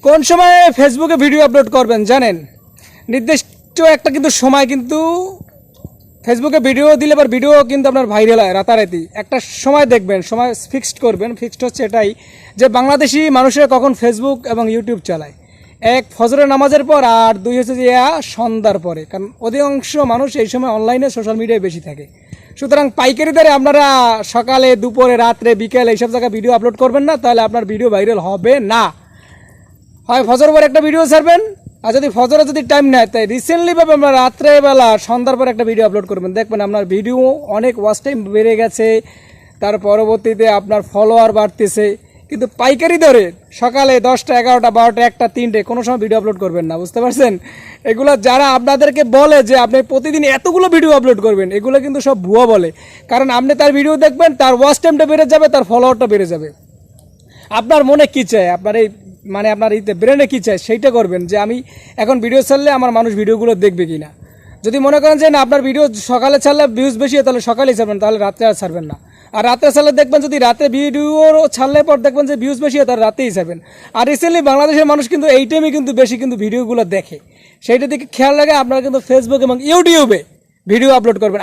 কোন সময় ফেসবুকে ভিডিও আপলোড করবেন জানেন? নির্দিষ্ট একটা কিন্তু সময় কিন্তু ফেসবুকে ভিডিও দিলে এবার ভিডিও কিন্তু আপনার ভাইরাল হয় রাতারাতি। একটা সময় দেখবেন, সময় ফিক্সড করবেন। ফিক্সড হচ্ছে এটাই যে বাংলাদেশি মানুষেরা কখন ফেসবুক এবং ইউটিউব চালায়। এক, ফজরের নামাজের পর, আর দুই হচ্ছে যে সন্ধ্যার পরে, কারণ অধিকাংশ মানুষ এই সময় অনলাইনে সোশ্যাল মিডিয়ায় বেশি থাকে। সুতরাং পাইকারি দরে আপনারা সকালে, দুপুরে, রাত্রে, বিকেলে এইসব জায়গায় ভিডিও আপলোড করবেন না, তাহলে আপনার ভিডিও ভাইরাল হবে না। হয় ফজর পর একটা ভিডিও ছাড়বেন, আর যদি ফজরে যদি টাইম নেয় তাই রিসেন্টলি ভাবে আমরা রাত্রেবেলা সন্ধ্যার পর একটা ভিডিও আপলোড করবেন, দেখবেন আপনার ভিডিও অনেক ওয়াচ টাইম বেড়ে গেছে, তার পরবর্তীতে আপনার ফলোয়ার বাড়তেছে। কিন্তু পাইকারি দরে সকালে 10টা, 11টা, 12টা, 1টা, 3টে কোনো সময় ভিডিও আপলোড করবেন না, বুঝতে পারছেন? এগুলো যারা আপনাদেরকে বলে যে আপনি প্রতিদিন এতগুলো ভিডিও আপলোড করবেন, এগুলো কিন্তু সব ভুয়া বলে। কারণ আপনি তার ভিডিও দেখবেন, তার ওয়াচ টাইমটা বেড়ে যাবে, তার ফলোয়ারটা বেড়ে যাবে। আপনার মনে কী চায়, আপনার এই আপনার এইতে ব্রেনে কী চায় সেইটা করবেন, যে আমি এখন ভিডিও ছাড়লে আমার মানুষ ভিডিওগুলো দেখবে কি না। যদি মনে করেন যে না, আপনার ভিডিও সকালে ছাড়লে ভিউজ বেশি হয়, তাহলে সকালেই ছাড়বেন, তাহলে রাত্রে আর ছাড়বেন না। আর রাত্রে ছাড়লে দেখবেন, যদি রাতে ভিডিও ছাড়লে পর দেখবেন যে ভিউজ বেশি হয়, তাহলে রাতেই ছাড়বেন। আর রিসেন্টলি বাংলাদেশের মানুষ কিন্তু এই টাইমে কিন্তু বেশি কিন্তু ভিডিওগুলো দেখে, সেইটা দিকে খেয়াল রাখে আপনারা কিন্তু ফেসবুক এবং ইউটিউবে ভিডিও আপলোড করবেন।